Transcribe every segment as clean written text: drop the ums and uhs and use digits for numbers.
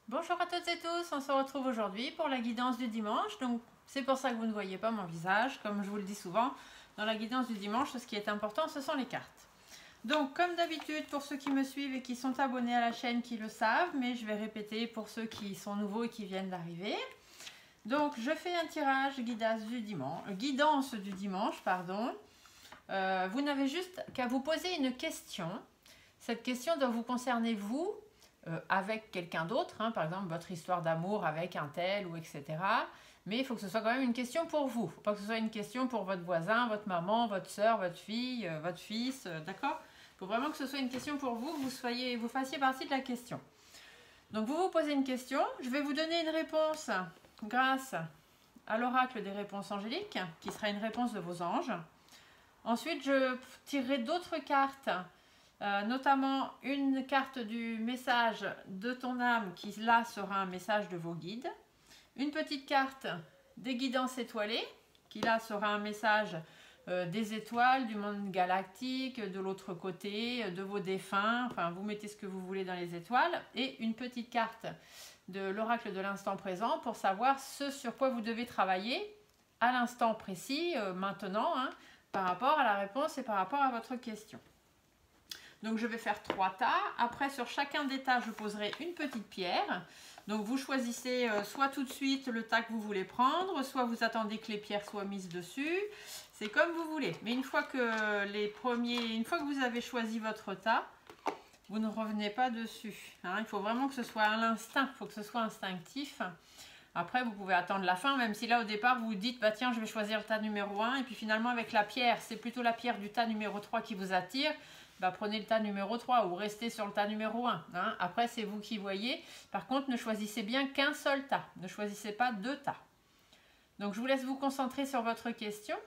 Bonjour à toutes et tous, on se retrouve aujourd'hui pour la guidance du dimanche. Donc c'est pour ça que vous ne voyez pas mon visage, comme je vous le dis souvent. Dans la guidance du dimanche, ce qui est important, ce sont les cartes. Donc comme d'habitude, pour ceux qui me suivent et qui sont abonnés à la chaîne, qui le savent, mais je vais répéter pour ceux qui sont nouveaux et qui viennent d'arriver. Donc je fais un tirage guidance du dimanche, pardon. Vous n'avez juste qu'à vous poser une question. Cette question doit vous concerner vous, avec quelqu'un d'autre, hein, par exemple votre histoire d'amour avec un tel ou etc. Mais il faut que ce soit quand même une question pour vous. Il ne faut pas que ce soit une question pour votre voisin, votre maman, votre soeur, votre fille, votre fils, d'accord? Il faut vraiment que ce soit une question pour vous, que vous fassiez partie de la question. Donc vous vous posez une question, je vais vous donner une réponse grâce à l'oracle des réponses angéliques, qui sera une réponse de vos anges. Ensuite, je tirerai d'autres cartes, notamment une carte du message de ton âme, qui là sera un message de vos guides. Une petite carte des guidances étoilées, qui là sera un message des étoiles, du monde galactique, de l'autre côté, de vos défunts. Enfin, vous mettez ce que vous voulez dans les étoiles. Et une petite carte de l'oracle de l'instant présent pour savoir ce sur quoi vous devez travailler à l'instant précis, maintenant, hein, par rapport à la réponse et par rapport à votre question. Donc je vais faire 3 tas. Après, sur chacun des tas, je poserai une petite pierre. Donc vous choisissez soit tout de suite le tas que vous voulez prendre, soit vous attendez que les pierres soient mises dessus. C'est comme vous voulez. Mais une fois que vous avez choisi votre tas, vous ne revenez pas dessus. Hein, il faut vraiment que ce soit à l'instinct, il faut que ce soit instinctif. Après, vous pouvez attendre la fin, même si là, au départ, vous vous dites, bah tiens, je vais choisir le tas numéro 1. Et puis finalement, avec la pierre, c'est plutôt la pierre du tas numéro 3 qui vous attire. Bah, prenez le tas numéro 3 ou restez sur le tas numéro 1. Hein. Après, c'est vous qui voyez. Par contre, ne choisissez bien qu'un seul tas. Ne choisissez pas 2 tas. Donc, je vous laisse vous concentrer sur votre question.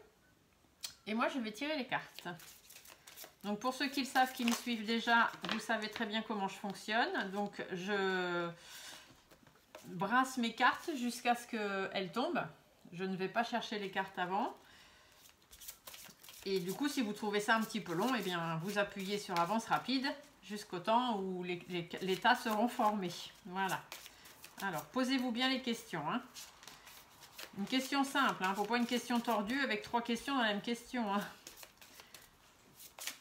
Et moi, je vais tirer les cartes. Donc, pour ceux qui le savent, qui me suivent déjà, vous savez très bien comment je fonctionne. Donc, je brasse mes cartes jusqu'à ce qu'elles tombent. Je ne vais pas chercher les cartes avant. Et du coup, si vous trouvez ça un petit peu long, eh bien, vous appuyez sur avance rapide jusqu'au temps où les tas seront formés. Voilà. Alors, posez-vous bien les questions. Hein. Une question simple. Il ne faut pas une question tordue avec 3 questions dans la même question. Hein.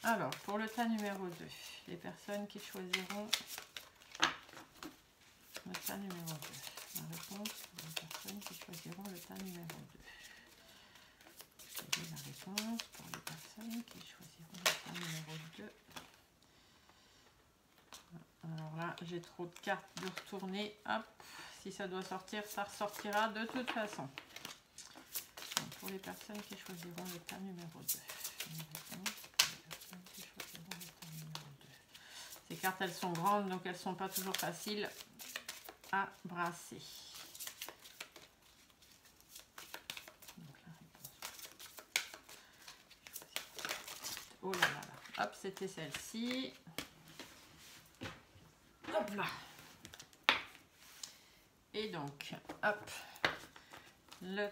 Alors, pour le tas numéro 2, les personnes qui choisiront le tas numéro 2. La réponse pour les personnes qui choisiront le tas numéro 2. La réponse pour les personnes qui choisiront le tas numéro 2. Alors là, j'ai trop de cartes de retourner. Hop, si ça doit sortir, ça ressortira de toute façon. Donc, pour les personnes qui choisiront le tas numéro 2. Une réponse pour les personnes qui choisiront le tas numéro 2. Ces cartes, elles sont grandes, donc elles ne sont pas toujours faciles à brasser. Oh là là là. Hop, c'était celle-ci. Hop là. Et donc, hop, le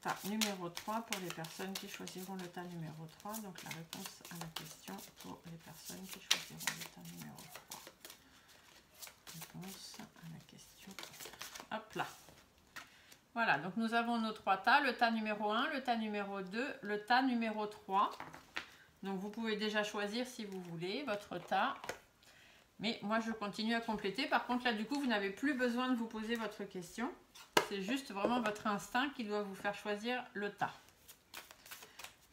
tas numéro 3 pour les personnes qui choisiront le tas numéro 3. Donc, la réponse à la question pour les personnes qui choisiront le tas numéro 3. Réponse à la question. Hop là. Voilà, donc nous avons nos 3 tas. Le tas numéro 1, le tas numéro 2, le tas numéro 3. Donc vous pouvez déjà choisir si vous voulez votre tas. Mais moi je continue à compléter. Par contre là du coup vous n'avez plus besoin de vous poser votre question. C'est juste vraiment votre instinct qui doit vous faire choisir le tas.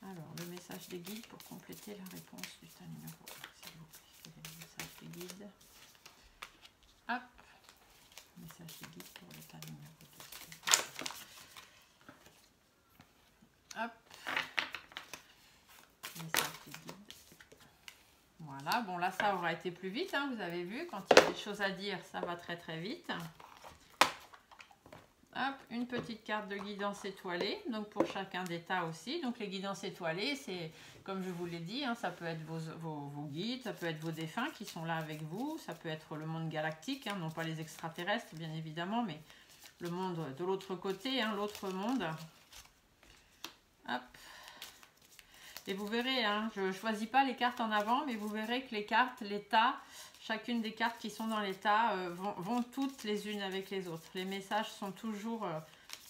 Alors le message des guides pour compléter la réponse du tas numéro 1. S'il vous plaît. Le message des guides. Hop. Message des guides pour le tas numéro 2. Hop. Message des guides. Voilà, bon là ça aura été plus vite, hein, vous avez vu, quand il y a des choses à dire, ça va très très vite. Hop, une petite carte de guidance étoilée, donc pour chacun des tas aussi. Donc les guidances étoilées, c'est comme je vous l'ai dit, hein, ça peut être vos guides, ça peut être vos défunts qui sont là avec vous, ça peut être le monde galactique, hein, non pas les extraterrestres bien évidemment, mais le monde de l'autre côté, hein, l'autre monde. Hop. Et vous verrez, hein, je ne choisis pas les cartes en avant, mais vous verrez que les cartes, les tas, chacune des cartes qui sont dans les tas vont toutes les unes avec les autres. Les messages sont toujours,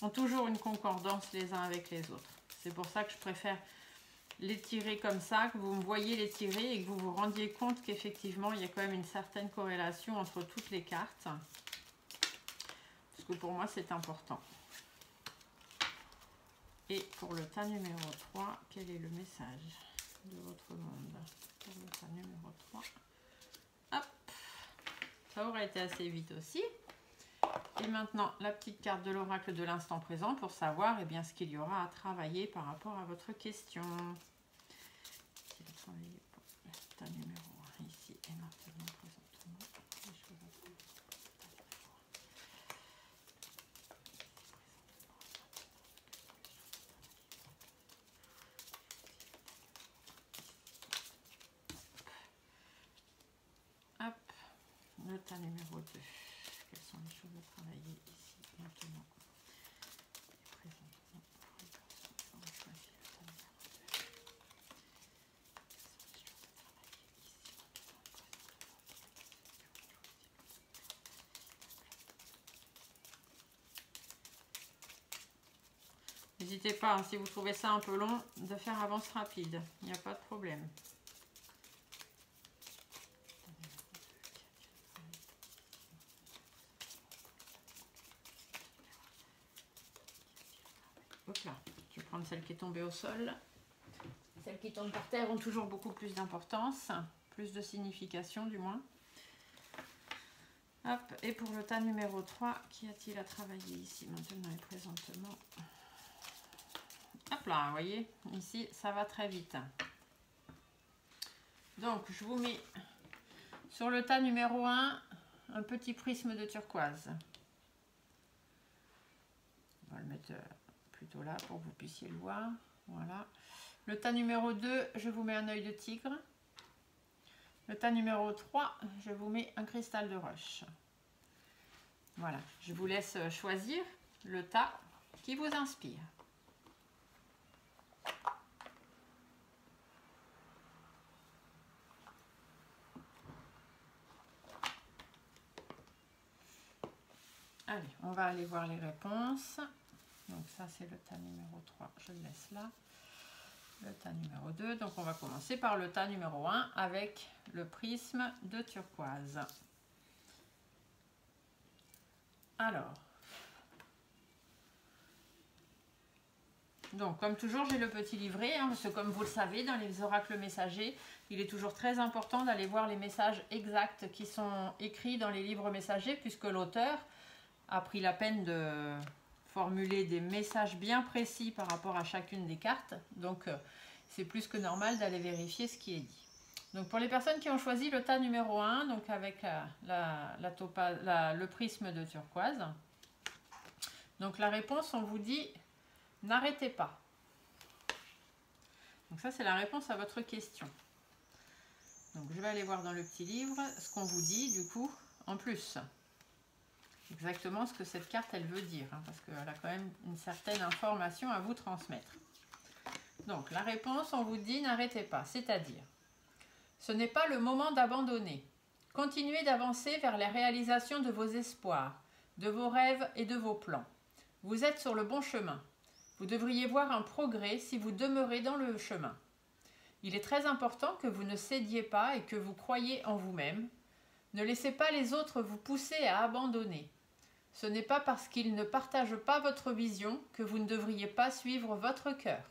ont toujours une concordance les uns avec les autres. C'est pour ça que je préfère les tirer comme ça, que vous me voyez les tirer et que vous vous rendiez compte qu'effectivement, il y a quand même une certaine corrélation entre toutes les cartes. Parce que pour moi, c'est important. Et pour le tas numéro 3, quel est le message de votre monde? Pour le tas numéro 3, hop, ça aurait été assez vite aussi. Et maintenant, la petite carte de l'oracle de l'instant présent pour savoir eh bien, ce qu'il y aura à travailler par rapport à votre question. Si vous travaillez pour le tas numéro 1 ici et maintenant, présentement, les choses à travailler. Le tas numéro 2. Quelles sont les choses à travailler ici, maintenant et présentement pour les personnes qui ont choisi le tas numéro 2. Quelles sont les choses à travailler ici, maintenant N'hésitez pas, hein, si vous trouvez ça un peu long, de faire avance rapide. Il n'y a pas de problème. Là, je vais prendre celle qui est tombée au sol. Celles qui tombent par terre ont toujours beaucoup plus d'importance, plus de signification du moins. Hop, et pour le tas numéro 3, qu'y a-t-il à travailler ici maintenant et présentement? Hop là, vous voyez, ici ça va très vite. Donc je vous mets sur le tas numéro 1 un petit prisme de turquoise. On va le mettre plutôt là pour que vous puissiez le voir. Voilà. Le tas numéro 2, je vous mets un œil de tigre. Le tas numéro 3, je vous mets un cristal de roche. Voilà, je vous laisse choisir le tas qui vous inspire. Allez, on va aller voir les réponses. Donc ça, c'est le tas numéro 3, je le laisse là. Le tas numéro 2, donc on va commencer par le tas numéro 1 avec le prisme de turquoise. Alors, donc comme toujours, j'ai le petit livret, hein, parce que comme vous le savez, dans les oracles messagers, il est toujours très important d'aller voir les messages exacts qui sont écrits dans les livres messagers, puisque l'auteur a pris la peine de formuler des messages bien précis par rapport à chacune des cartes. Donc, c'est plus que normal d'aller vérifier ce qui est dit. Donc, pour les personnes qui ont choisi le tas numéro 1, donc avec le prisme de turquoise, donc la réponse, on vous dit « N'arrêtez pas ». Donc ça, c'est la réponse à votre question. Donc, je vais aller voir dans le petit livre ce qu'on vous dit, du coup, en plus. Exactement ce que cette carte elle veut dire, hein, parce qu'elle a quand même une certaine information à vous transmettre. Donc la réponse, on vous dit n'arrêtez pas, c'est-à-dire ce n'est pas le moment d'abandonner. Continuez d'avancer vers la réalisation de vos espoirs, de vos rêves et de vos plans. Vous êtes sur le bon chemin. Vous devriez voir un progrès si vous demeurez dans le chemin. Il est très important que vous ne cédiez pas et que vous croyiez en vous-même. Ne laissez pas les autres vous pousser à abandonner. Ce n'est pas parce qu'ils ne partagent pas votre vision que vous ne devriez pas suivre votre cœur.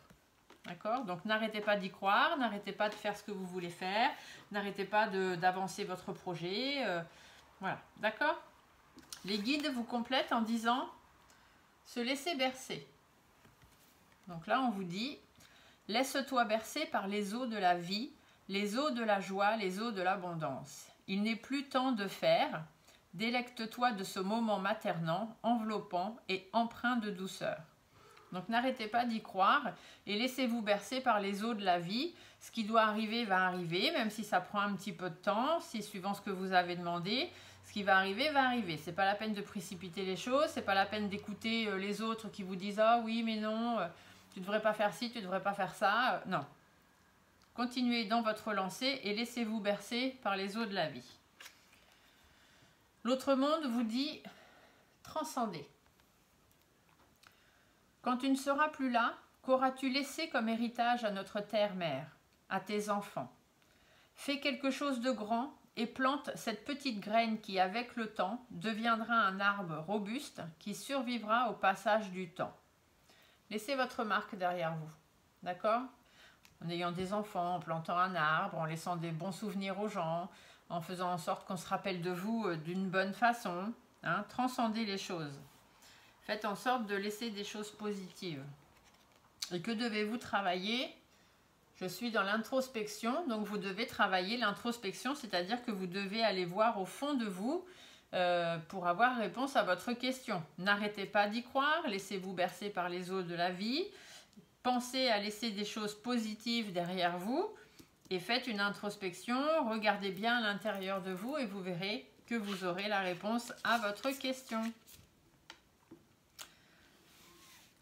D'accord? Donc n'arrêtez pas d'y croire, n'arrêtez pas de faire ce que vous voulez faire, n'arrêtez pas d'avancer votre projet. Voilà, d'accord? Les guides vous complètent en disant « se laisser bercer ». Donc là, on vous dit « laisse-toi bercer par les eaux de la vie, les eaux de la joie, les eaux de l'abondance. Il n'est plus temps de faire. Délecte-toi de ce moment maternant, enveloppant et empreint de douceur. » Donc n'arrêtez pas d'y croire et laissez-vous bercer par les eaux de la vie. Ce qui doit arriver va arriver, même si ça prend un petit peu de temps, si suivant ce que vous avez demandé. Ce qui va arriver va arriver. C'est pas la peine de précipiter les choses, c'est pas la peine d'écouter les autres qui vous disent « Ah oui, mais non, tu devrais pas faire ci, tu devrais pas faire ça. » Non. Continuez dans votre lancée et laissez-vous bercer par les eaux de la vie. L'autre monde vous dit transcender. Quand tu ne seras plus là, qu'auras-tu laissé comme héritage à notre terre-mère, à tes enfants? Fais quelque chose de grand et plante cette petite graine qui, avec le temps, deviendra un arbre robuste qui survivra au passage du temps. Laissez votre marque derrière vous, d'accord? En ayant des enfants, en plantant un arbre, en laissant des bons souvenirs aux gens, en faisant en sorte qu'on se rappelle de vous d'une bonne façon. Hein, transcendez les choses. Faites en sorte de laisser des choses positives. Et que devez-vous travailler? Je suis dans l'introspection, donc vous devez travailler l'introspection, c'est-à-dire que vous devez aller voir au fond de vous pour avoir réponse à votre question. N'arrêtez pas d'y croire, laissez-vous bercer par les eaux de la vie, pensez à laisser des choses positives derrière vous et faites une introspection, regardez bien à l'intérieur de vous et vous verrez que vous aurez la réponse à votre question.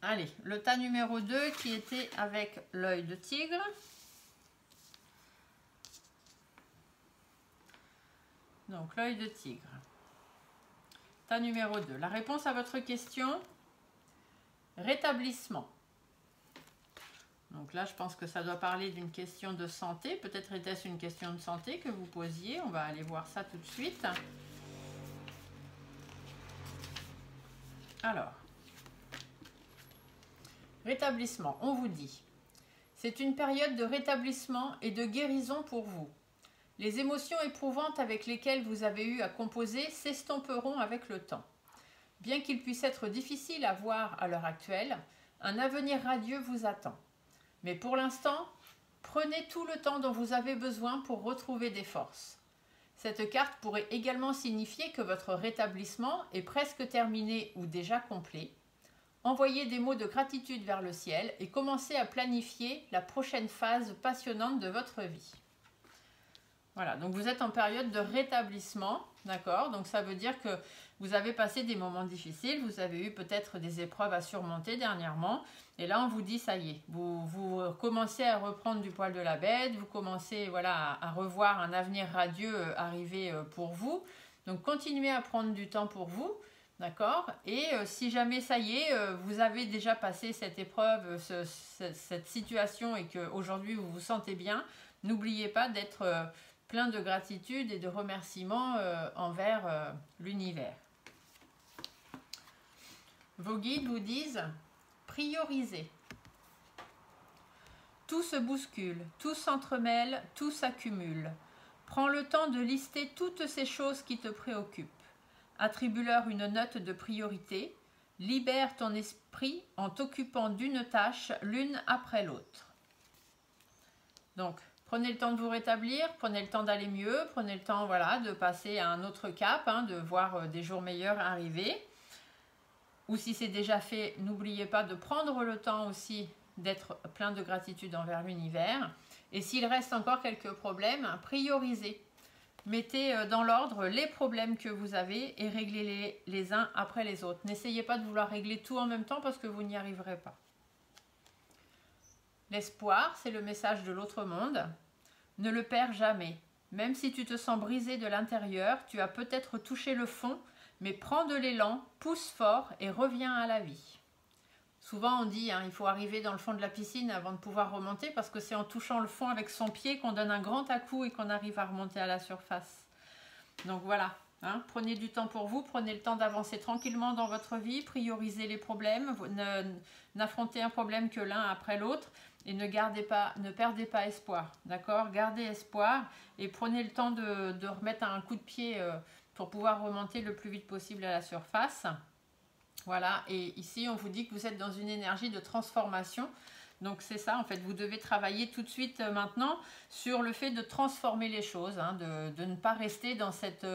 Allez, le tas numéro 2 qui était avec l'œil de tigre. Donc, l'œil de tigre. Tas numéro 2. La réponse à votre question, rétablissement. Donc là, je pense que ça doit parler d'une question de santé. Peut-être était-ce une question de santé que vous posiez. On va aller voir ça tout de suite. Alors, rétablissement, on vous dit, c'est une période de rétablissement et de guérison pour vous. Les émotions éprouvantes avec lesquelles vous avez eu à composer s'estomperont avec le temps. Bien qu'il puisse être difficile à voir à l'heure actuelle, un avenir radieux vous attend. Mais pour l'instant, prenez tout le temps dont vous avez besoin pour retrouver des forces. Cette carte pourrait également signifier que votre rétablissement est presque terminé ou déjà complet. Envoyez des mots de gratitude vers le ciel et commencez à planifier la prochaine phase passionnante de votre vie. Voilà, donc vous êtes en période de rétablissement, d'accord? Donc ça veut dire que vous avez passé des moments difficiles, vous avez eu peut-être des épreuves à surmonter dernièrement, et là on vous dit ça y est, vous commencez à reprendre du poil de la bête, vous commencez voilà, à revoir un avenir radieux arriver pour vous, donc continuez à prendre du temps pour vous, d'accord? Et si jamais ça y est, vous avez déjà passé cette épreuve, cette situation et qu'aujourd'hui vous vous sentez bien, n'oubliez pas d'être plein de gratitude et de remerciements envers l'univers. Vos guides vous disent priorisez. Tout se bouscule, tout s'entremêle, tout s'accumule. Prends le temps de lister toutes ces choses qui te préoccupent. Attribue-leur une note de priorité. Libère ton esprit en t'occupant d'une tâche l'une après l'autre. Donc, prenez le temps de vous rétablir, prenez le temps d'aller mieux, prenez le temps voilà, de passer à un autre cap, hein, de voir des jours meilleurs arriver. Ou si c'est déjà fait, n'oubliez pas de prendre le temps aussi d'être plein de gratitude envers l'univers. Et s'il reste encore quelques problèmes, priorisez. Mettez dans l'ordre les problèmes que vous avez et réglez-les les uns après les autres. N'essayez pas de vouloir régler tout en même temps parce que vous n'y arriverez pas. L'espoir, c'est le message de l'autre monde. Ne le perds jamais. Même si tu te sens brisé de l'intérieur, tu as peut-être touché le fond, mais prends de l'élan, pousse fort et reviens à la vie. Souvent on dit, hein, il faut arriver dans le fond de la piscine avant de pouvoir remonter parce que c'est en touchant le fond avec son pied qu'on donne un grand à-coup et qu'on arrive à remonter à la surface. Donc voilà, hein, prenez du temps pour vous, prenez le temps d'avancer tranquillement dans votre vie, priorisez les problèmes, n'affrontez un problème que l'un après l'autre et ne perdez pas espoir, d'accord? Gardez espoir et prenez le temps de remettre un coup de pied pour pouvoir remonter le plus vite possible à la surface. Voilà, et ici on vous dit que vous êtes dans une énergie de transformation. Donc c'est ça, en fait, vous devez travailler tout de suite maintenant sur le fait de transformer les choses, hein, de ne pas rester dans cette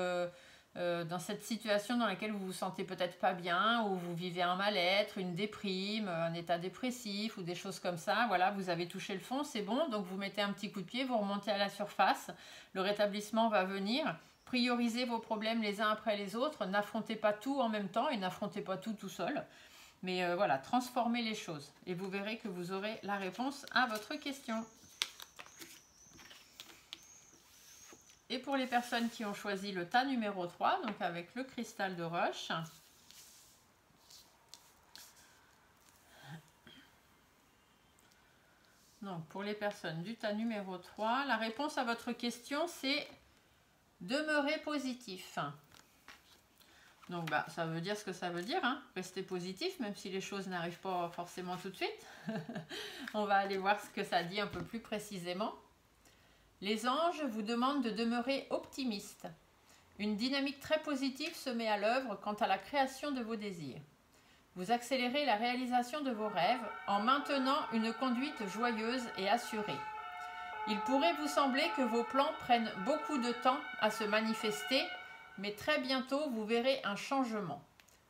situation dans laquelle vous vous sentez peut-être pas bien, où vous vivez un mal-être, une déprime, un état dépressif ou des choses comme ça. Voilà, vous avez touché le fond, c'est bon, donc vous mettez un petit coup de pied, vous remontez à la surface, le rétablissement va venir. Priorisez vos problèmes les uns après les autres, n'affrontez pas tout en même temps et n'affrontez pas tout seul. Mais voilà, transformez les choses et vous verrez que vous aurez la réponse à votre question. Et pour les personnes qui ont choisi le tas numéro 3, donc avec le cristal de roche, donc pour les personnes du tas numéro 3, la réponse à votre question c'est demeurer positif. Donc ça veut dire ce que ça veut dire, hein. Rester positif, même si les choses n'arrivent pas forcément tout de suite. On va aller voir ce que ça dit un peu plus précisément. Les anges vous demandent de demeurer optimiste. Une dynamique très positive se met à l'œuvre quant à la création de vos désirs. Vous accélérez la réalisation de vos rêves en maintenant une conduite joyeuse et assurée. Il pourrait vous sembler que vos plans prennent beaucoup de temps à se manifester, mais très bientôt vous verrez un changement.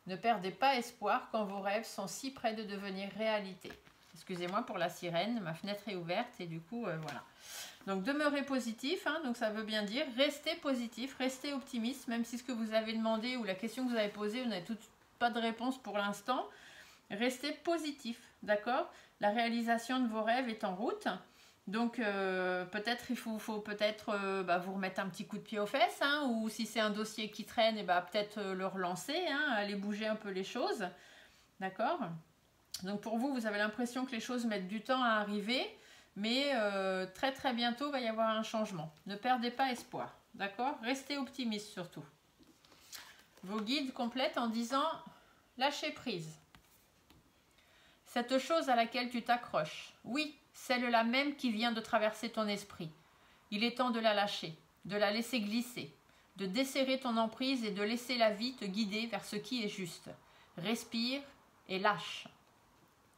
Ne perdez pas espoir quand vos rêves sont si près de devenir réalité. Excusez-moi pour la sirène, ma fenêtre est ouverte et du coup voilà. Donc demeurez positif, hein, donc ça veut bien dire restez positif, restez optimiste, même si ce que vous avez demandé ou la question que vous avez posée, vous n'avez pas de réponse pour l'instant. Restez positif, d'accord? La réalisation de vos rêves est en route. Donc peut-être il faut peut-être vous remettre un petit coup de pied aux fesses, hein, ou si c'est un dossier qui traîne, et peut-être le relancer, hein, aller bouger un peu les choses, d'accord? Donc pour vous, vous avez l'impression que les choses mettent du temps à arriver, mais très très bientôt il va y avoir un changement. Ne perdez pas espoir, d'accord? Restez optimiste surtout. Vos guides complètent en disant « Lâchez prise ». Cette chose à laquelle tu t'accroches, oui, celle-là même qui vient de traverser ton esprit. Il est temps de la lâcher, de la laisser glisser, de desserrer ton emprise et de laisser la vie te guider vers ce qui est juste. Respire et lâche.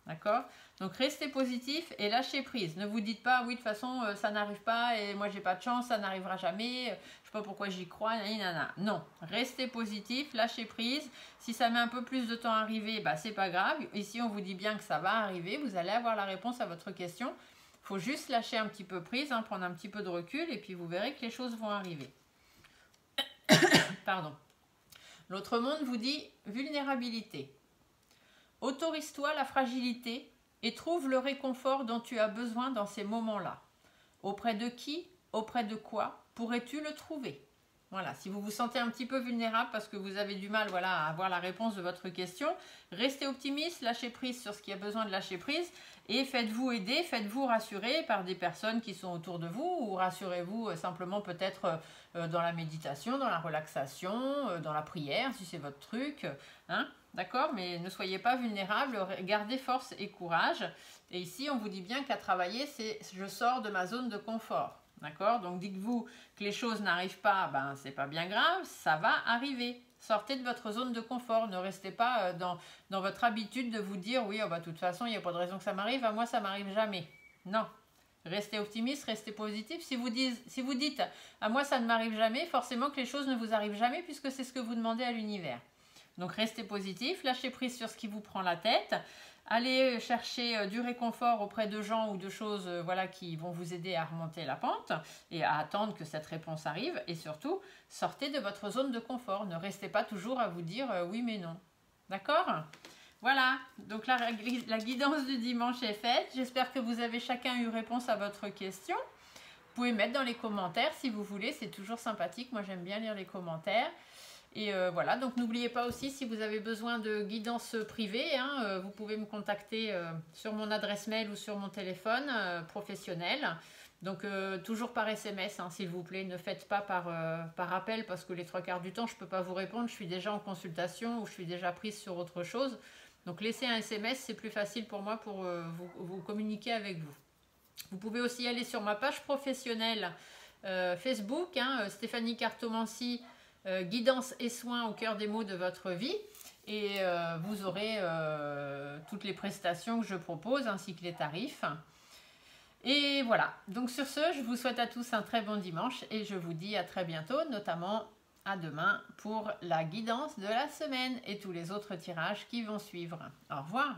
D'accord? Donc restez positif et lâchez prise. Ne vous dites pas, oui, de toute façon, ça n'arrive pas et moi, j'ai pas de chance, ça n'arrivera jamais. Je sais pas pourquoi j'y crois. Nanana. Non, restez positif, lâchez prise. Si ça met un peu plus de temps à arriver, c'est pas grave. Ici, on vous dit bien que ça va arriver. Vous allez avoir la réponse à votre question. Il faut juste lâcher un petit peu prise, hein, prendre un petit peu de recul et puis vous verrez que les choses vont arriver. Pardon. L'autre monde vous dit vulnérabilité. Autorise-toi la fragilité et trouve le réconfort dont tu as besoin dans ces moments-là. Auprès de qui, auprès de quoi pourrais-tu le trouver? Voilà, si vous vous sentez un petit peu vulnérable parce que vous avez du mal à avoir la réponse de votre question, restez optimiste, lâchez prise sur ce qui a besoin de lâcher prise et faites-vous aider, faites-vous rassurer par des personnes qui sont autour de vous ou rassurez-vous simplement peut-être dans la méditation, dans la relaxation, dans la prière si c'est votre truc, hein, d'accord? Mais ne soyez pas vulnérable, gardez force et courage. Et ici, on vous dit bien qu'à travailler, c'est je sors de ma zone de confort. D'accord? Donc dites-vous que les choses n'arrivent pas, c'est pas bien grave, ça va arriver. Sortez de votre zone de confort, ne restez pas dans votre habitude de vous dire oui, de toute façon, il n'y a pas de raison que ça m'arrive, à moi ça m'arrive jamais. Non, restez optimiste, restez positif. Si vous dites à moi ça ne m'arrive jamais, forcément que les choses ne vous arrivent jamais puisque c'est ce que vous demandez à l'univers. Donc restez positif, lâchez prise sur ce qui vous prend la tête. Allez chercher du réconfort auprès de gens ou de choses qui vont vous aider à remonter la pente et à attendre que cette réponse arrive. Et surtout, sortez de votre zone de confort. Ne restez pas toujours à vous dire oui mais non. D'accord? Voilà, donc la guidance du dimanche est faite. J'espère que vous avez chacun eu réponse à votre question. Vous pouvez mettre dans les commentaires si vous voulez, c'est toujours sympathique. Moi j'aime bien lire les commentaires. Et voilà, donc n'oubliez pas aussi, si vous avez besoin de guidance privée, hein, vous pouvez me contacter sur mon adresse mail ou sur mon téléphone professionnel. Donc toujours par SMS, hein, s'il vous plaît, ne faites pas par appel parce que les 3/4 du temps, je ne peux pas vous répondre. Je suis déjà en consultation ou je suis déjà prise sur autre chose. Donc laissez un SMS, c'est plus facile pour moi pour vous communiquer avec vous. Vous pouvez aussi aller sur ma page professionnelle Facebook, hein, Stéphanie Cartomanci, guidance et soins au cœur des mots de votre vie et vous aurez toutes les prestations que je propose ainsi que les tarifs. Et voilà, donc sur ce, je vous souhaite à tous un très bon dimanche et je vous dis à très bientôt, notamment à demain pour la guidance de la semaine et tous les autres tirages qui vont suivre. Au revoir.